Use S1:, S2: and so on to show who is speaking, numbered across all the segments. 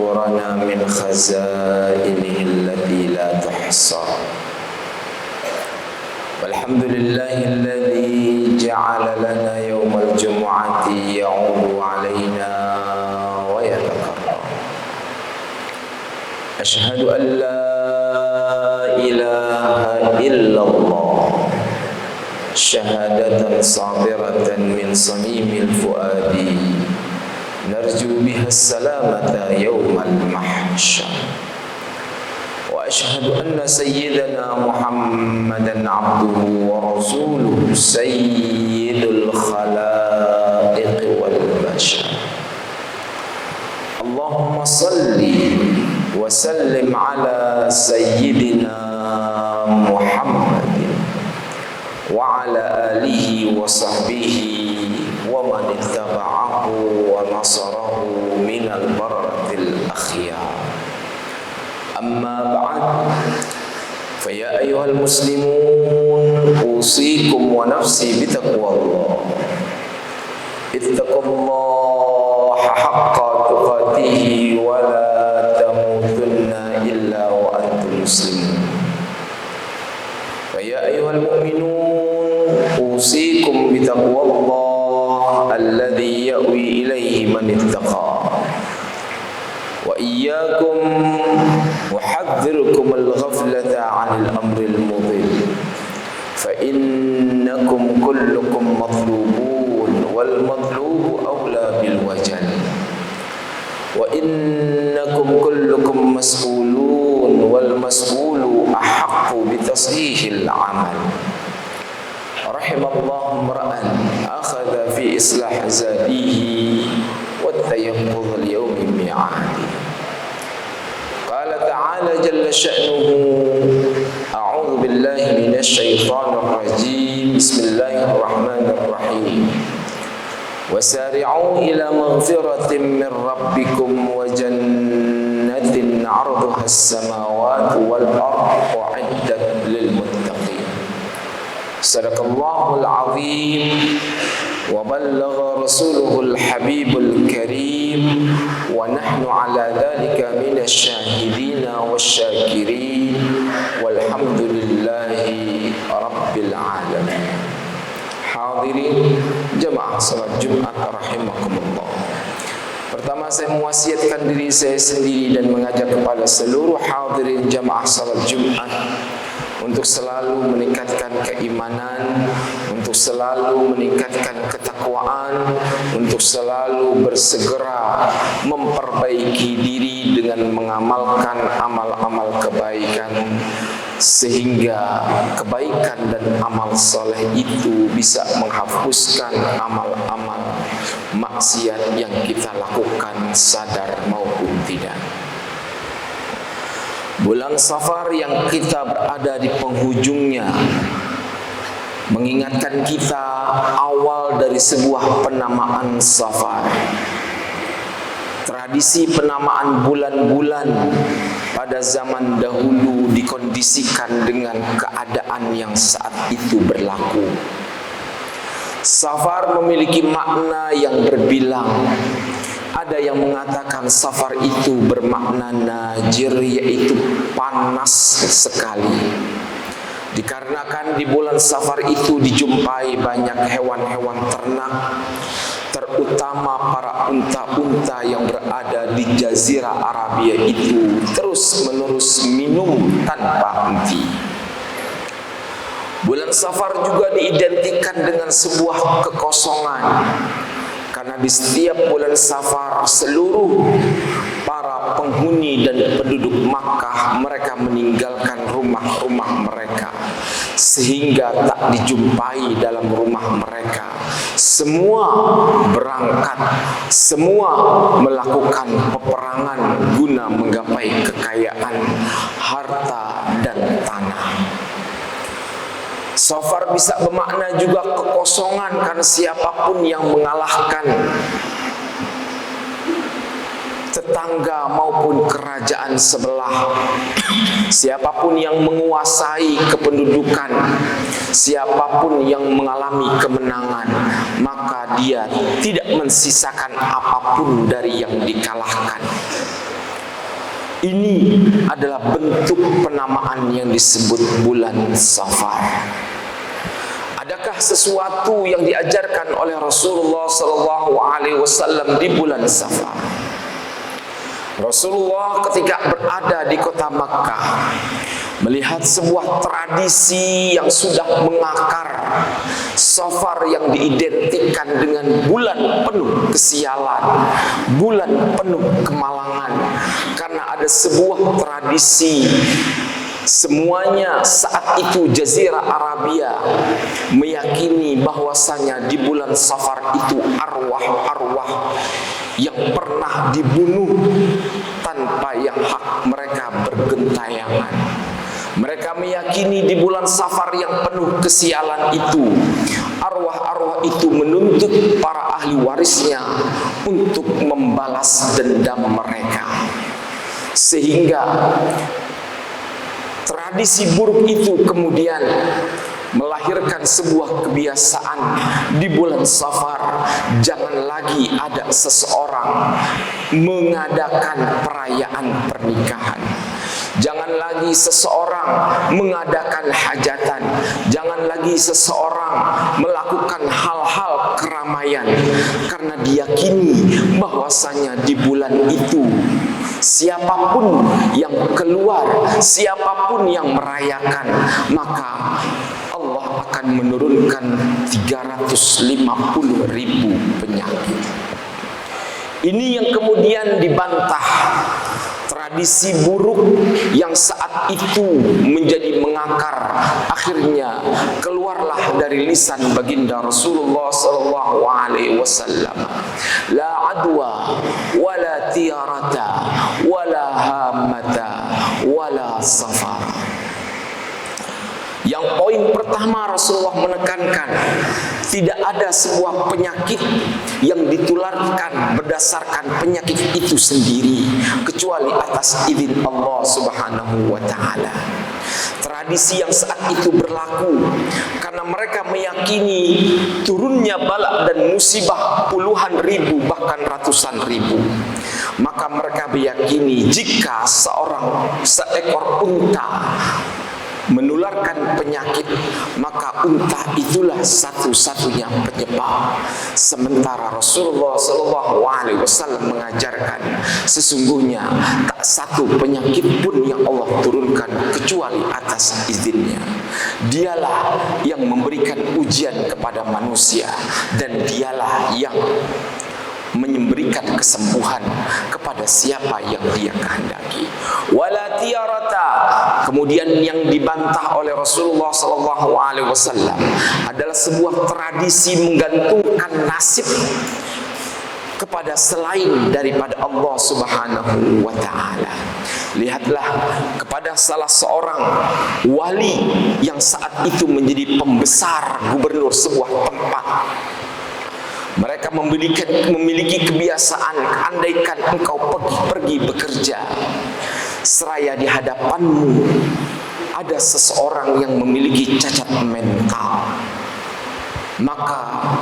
S1: أجورنا من خزائنه التي لا تحصى. والحمد لله الذي جعل لنا يوم الجمعة يعود علينا ويتكرر. أشهد أن لا إله إلا الله شهادة صادرة من صميم الفؤاد نرجو بها السلامة يوم المحشر. وأشهد أن سيدنا محمدا عبده ورسوله سيد الخلائق والبشر. اللهم صل وسلم على سيدنا محمد وعلى آله وصحبه ومن اتبعه ونصره من البررة الأخيار. أما بعد، فيا أيها المسلمون أوصيكم ونفسي بتقوى الله. اتقوا الله حق تقاته ولا تموتن إلا وأنتم مسلمون. فيا أيها المؤمنون أوصيكم بتقوى الله الذي يأوي إليه من اتقى. وإياكم أحذركم الغفلة عن الأمر المضل، فإنكم كلكم مطلوبون والمطلوب أولى بالوجل، وإنكم كلكم مسؤولون والمسؤول أحق بتصحيح العمل. رحم الله امرأ أخذ في إصلاح زاده والتيقظ اليوم ميعاده. قال تعالى جل شأنه: أعوذ بالله من الشيطان الرجيم. بسم الله الرحمن الرحيم. وسارعوا إلى مغفرة من ربكم وجنة عرضها السماوات والأرض أعدت للمتقين. صدق الله العظيم وبلغ رسوله الحبيب الكريم، ونحن على ذلك من الشاهدين والشاكرين، والحمد لله رب العالمين. Hadirin jemaah salat Jumat rahimakumullah. Pertama, saya mewasiatkan diri saya sendiri dan mengajak kepada seluruh hadirin jemaah salat Jumat untuk selalu meningkatkan keimanan, untuk selalu meningkatkan ketakwaan, untuk selalu bersegera memperbaiki diri dengan mengamalkan amal-amal kebaikan, sehingga kebaikan dan amal soleh itu bisa menghapuskan amal-amal maksiat yang kita lakukan sadar maupun tidak. Bulan Safar yang kita berada di penghujungnya mengingatkan kita awal dari sebuah penamaan Safar. Tradisi penamaan bulan-bulan pada zaman dahulu dikondisikan dengan keadaan yang saat itu berlaku. Safar memiliki makna yang berbilang. Ada yang mengatakan Safar itu bermakna najir, yaitu panas sekali. Dikarenakan di bulan Safar itu dijumpai banyak hewan-hewan ternak, terutama para unta-unta yang berada di Jazirah Arabia itu terus-menerus minum tanpa henti. Bulan Safar juga diidentikan dengan sebuah kekosongan, karena di setiap bulan Safar seluruh para penghuni dan penduduk Makkah mereka meninggalkan rumah-rumah mereka, sehingga tak dijumpai dalam rumah mereka. Semua berangkat, semua melakukan peperangan guna menggapai kekayaan, harta dan tanah. Safar bisa bermakna juga kekosongan, karena siapapun yang mengalahkan tetangga maupun kerajaan sebelah, siapapun yang menguasai kependudukan, siapapun yang mengalami kemenangan, maka dia tidak mensisakan apapun dari yang dikalahkan. Ini adalah bentuk penamaan yang disebut bulan Safar. Adakah sesuatu yang diajarkan oleh Rasulullah SAW di bulan Safar? Rasulullah ketika berada di kota Makkah melihat sebuah tradisi yang sudah mengakar, Safar yang diidentikan dengan bulan penuh kesialan, bulan penuh kemalangan, karena ada sebuah tradisi. Semuanya saat itu Jazirah Arabia meyakini bahwasanya di bulan Safar itu arwah-arwah yang pernah dibunuh tanpa yang hak mereka bergentayangan. Mereka meyakini di bulan Safar yang penuh kesialan itu, arwah-arwah itu menuntut para ahli warisnya untuk membalas dendam mereka. Sehingga tradisi buruk itu kemudian melahirkan sebuah kebiasaan di bulan Safar. Jangan lagi ada seseorang mengadakan perayaan pernikahan. Jangan lagi seseorang mengadakan hajatan. Jangan lagi seseorang melakukan hal-hal keramaian, karena diyakini bahwasanya di bulan itu siapapun yang keluar, siapapun yang merayakan, maka Allah akan menurunkan 350.000 penyakit. Ini yang kemudian dibantah. Tradisi buruk yang saat itu menjadi mengakar, akhirnya keluarlah dari lisan baginda Rasulullah SAW. La adwa, wala tiarata, wala hamata, wala safar. Yang poin pertama Rasulullah menekankan, tidak ada sebuah penyakit yang ditularkan berdasarkan penyakit itu sendiri kecuali atas izin Allah Subhanahu wa taala. Tradisi yang saat itu berlaku karena mereka meyakini turunnya bala dan musibah puluhan ribu bahkan ratusan ribu. Maka mereka meyakini jika seekor unta menularkan penyakit, maka unta itulah satu-satunya penyebab. Sementara Rasulullah SAW mengajarkan sesungguhnya tak satu penyakit pun yang Allah turunkan kecuali atas izinnya. Dialah yang memberikan ujian kepada manusia dan dialah yang memberikan kesembuhan kepada siapa yang dia kehendaki. Wala tiarata. Kemudian yang dibantah oleh Rasulullah SAW adalah sebuah tradisi menggantungkan nasib kepada selain daripada Allah Subhanahu wa taala. Lihatlah kepada salah seorang wali yang saat itu menjadi pembesar gubernur sebuah tempat. Mereka memiliki kebiasaan, andaikan engkau pergi bekerja, seraya di hadapanmu ada seseorang yang memiliki cacat mental, maka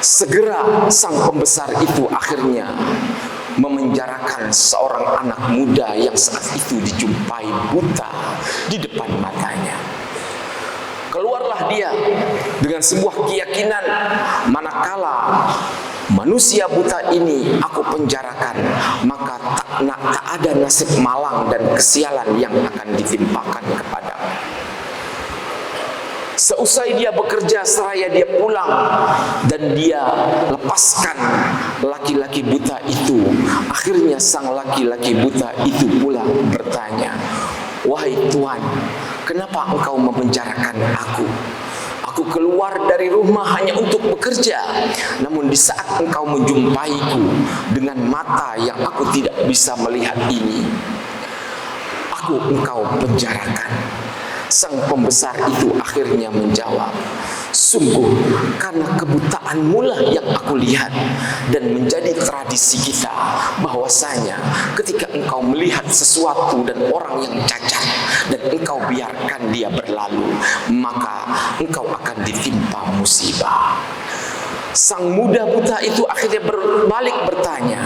S1: segera sang pembesar itu akhirnya memenjarakan seorang anak muda yang saat itu dijumpai buta di depan matanya. Keluarlah dia dengan sebuah keyakinan, manakala manusia buta ini aku penjarakan, maka tak ada nasib malang dan kesialan yang akan ditimpakan kepadamu. Seusai dia bekerja, seraya dia pulang dan dia lepaskan laki-laki buta itu. Akhirnya sang laki-laki buta itu pula bertanya, "Wahai Tuan, kenapa engkau memenjarakan aku? Aku keluar dari rumah hanya untuk bekerja. Namun di saat engkau menjumpaiku dengan mata yang aku tidak bisa melihat ini, engkau penjarakan." Sang pembesar itu akhirnya menjawab, "Sungguh karena kebutaanmu lah yang aku lihat, dan menjadi tradisi kita bahwasanya ketika engkau melihat sesuatu dan orang yang cacat dan engkau biarkan dia berlalu, maka engkau akan ditimpa musibah." Sang muda buta itu akhirnya berbalik bertanya,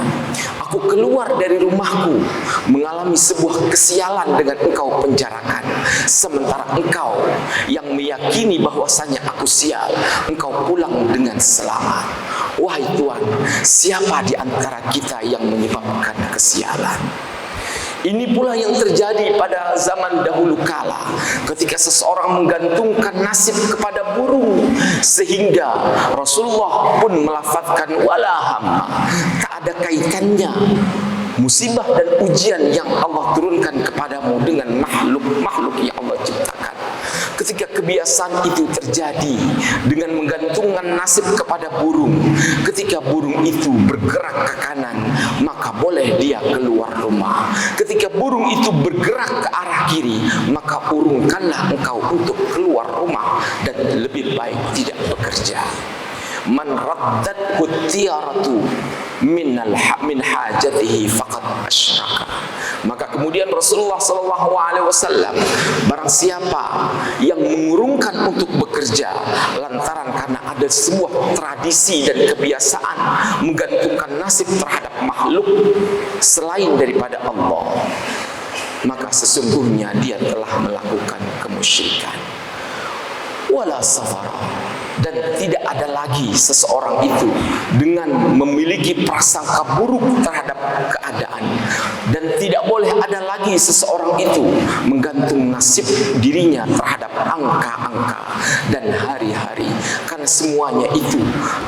S1: "Aku aku keluar dari rumahku mengalami sebuah kesialan dengan engkau penjarakan, sementara engkau yang meyakini bahwasanya aku sial, engkau pulang dengan selamat. Wahai Tuhan, siapa di antara kita yang menyebabkan kesialan? Ini pula yang terjadi pada zaman dahulu kala, ketika seseorang menggantungkan nasib kepada burung, sehingga Rasulullah pun melafazkan wala hamma, tak ada kaitannya musibah dan ujian yang Allah turunkan kepadamu dengan makhluk-makhluk yang Allah ciptakan. Ketika kebiasaan itu terjadi dengan menggantungkan nasib kepada burung, ketika burung itu bergerak ke kanan, maka boleh dia keluar rumah. Ketika burung itu bergerak ke arah kiri, maka urungkanlah engkau untuk keluar rumah dan lebih baik tidak bekerja. Man raddat tiaratu min hajatihi faqad asyraka. Maka kemudian Rasulullah SAW, barang siapa yang mengurungkan untuk bekerja lantaran karena ada sebuah tradisi dan kebiasaan menggantungkan nasib terhadap makhluk selain daripada Allah, maka sesungguhnya dia telah melakukan kemusyrikan. Wala safara, dan tidak ada lagi seseorang itu dengan memiliki prasangka buruk terhadap keadaan, dan tidak boleh ada lagi seseorang itu menggantung nasib dirinya terhadap angka-angka dan hari-hari, karena semuanya itu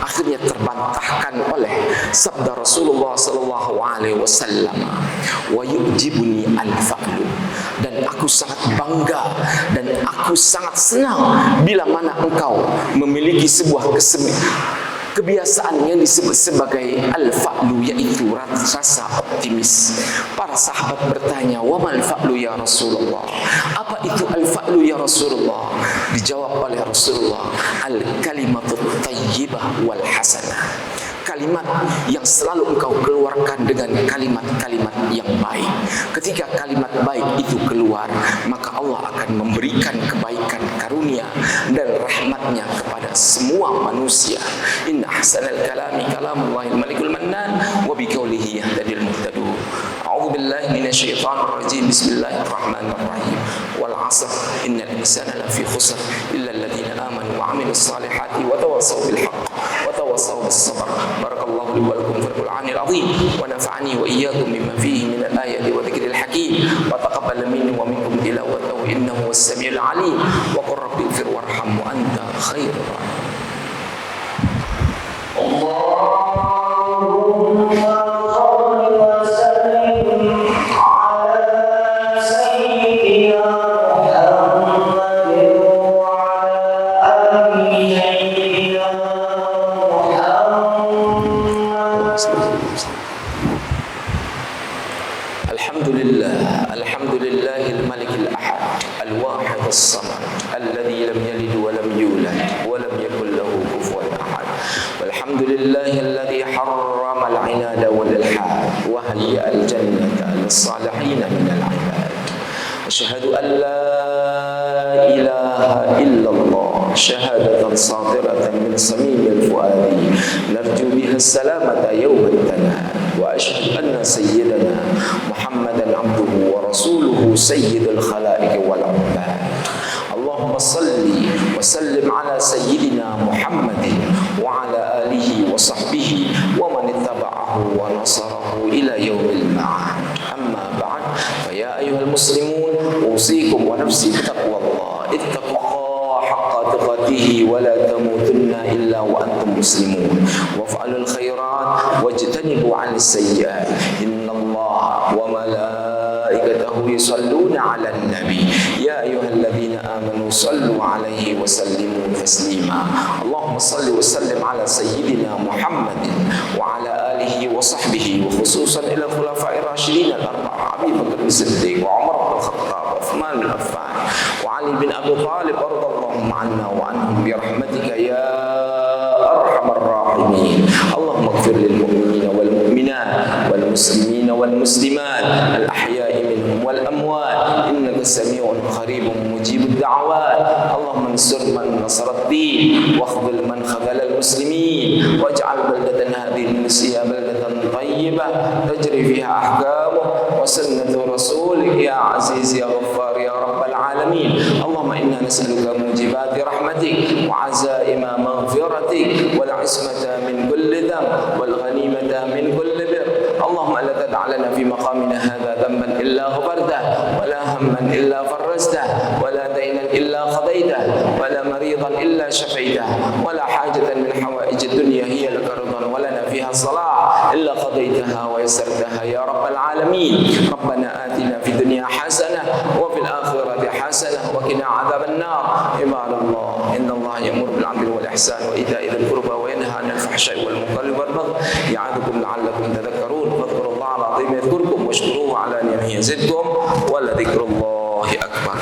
S1: akhirnya terbantahkan oleh sabda Rasulullah SAW, wa yujibuni al-fa'lu, dan aku sangat bangga dan aku sangat senang bila mana engkau memiliki sebuah kebiasaan yang disebut sebagai al-fa'lu, yaitu rasa optimis. Para sahabat bertanya, wa mal fa'lu ya Rasulullah? Apa itu al-fa'lu ya Rasulullah? Dijawab oleh Rasulullah, al-kalimatut tayyibah wal hasanah. Kalimat yang selalu engkau keluarkan dengan kalimat-kalimat yang baik. Ketika kalimat baik itu keluar, maka Allah akan memberikan kebaikan karunia dan rahmatnya kepada semua manusia. Inna ahsanal kalami kalamullahil malikul mannan wa biqaulihi yahtadil muhtadun. A'udzu billahi minasyaitonir rajim. Bismillahirrahmanirrahim. Wal 'asr innal insana lafi khusr illa alladziina amanu wa 'amilus salihati wa tawassaw bil haqq wa tawassaw bis sabr. Barakallahu li wa lakum fil Qur'anil 'azim wa nafa'ani wa iyyakum bima fihi min al-ayati wa dzikril hakim wa taqabbal minni wa minkum tilawatahu innahu was-sami'ul 'alim wa qur rabbi ighfir warham wa anta khairur rahimin. Allahumma Alhamdulillahil malikil ahad al-wahid as-samad alladhi lam yalid wa lam yulad wa lam yakul lahu kufuwan ahad. Walhamdulillahilladzi harrama al-'inada wal ilhad wa hayya al-jannata lis-salihin min al-'ibad. Asyhadu an la ilaha illallah syahadatan sadiratan min samimil fuadi narju biha salamata yawm at-tanad. Wa asyhadu anna sayyidana Muhammadan abduhu wa rasuluhu sayyidul khalaiq wal 'ibad. Allahumma salli wa sallim ala sayyidina Muhammadin wa ala alihi wa sahbihi wa man ittaba'ahu wa nasarahu ila yaumil ma'ad. Amma ba'd, fa ya ayyuhal muslimun usikum wa nafsi bittaqwallah. Ittaqullaha haqqa tuqatih wa la tamutunna illa wa antum muslimun. Waf'alul khairat wajtanibu 'anis sayyi'at. Innallaha wa malaikatahu yusalluna 'alan nabi. Ya ayyuhalladzina amanu sallu 'alaihi wa sallimu taslima. Allahumma salli wa sallim 'ala sayyidina Muhammadin wa 'ala alihi wa sahbihi wa khususan ila khulafa'ir rasyidin al-arba'a Abi Bakr as-Siddiq wa Umar bin Khattab wa Uthman bin Affan wa Ali bin Abi Thalib radhiyallahu anna wa anhum bi rahmatika ya arhamar rahimin. Allahumma ighfir lil mu'minina wal mu'minat wal muslimina wal muslimat al ahya'i minhum wal amwat innaka sami'un qaribun mujibud da'awat. Allahumma ansur man nasara ad-din wa khudhil man khadhala al muslimin waj'al baldatan hadhihi al-musliya baldatan tayyibah طيبة تجري فيها أحكامه وسنة رسولك يا عزيز يا غفار يا رب العالمين. اللهم إنا نسألك موجبات رحمتك وعزائم مغفرتك والعصمة من كل ذنب والغنيمة من كل بر. اللهم لا تدع لنا في مقامنا هذا ذنبا إلا غفرته ولا هما إلا فرجته ولا دينا إلا قضيته ولا مريضا إلا شفيته ولا حاجة من حوائج الدنيا هي لك رضا ولنا فيها صلاح إلا قضيتها ويسرتها يا رب العالمين. ربنا آتنا في الدنيا حسنة وفي الآخرة حسنة وقنا عذاب النار. عباد الله إن الله يأمر بالعدل والإحسان وإيتاء ذي القربى وينهى عن الفحشاء والمنكر والبغي يعظكم لعلكم تذكرون. فاذكروا الله العظيم يذكركم واشكروه على نعمه يزدكم ولذكر الله أكبر.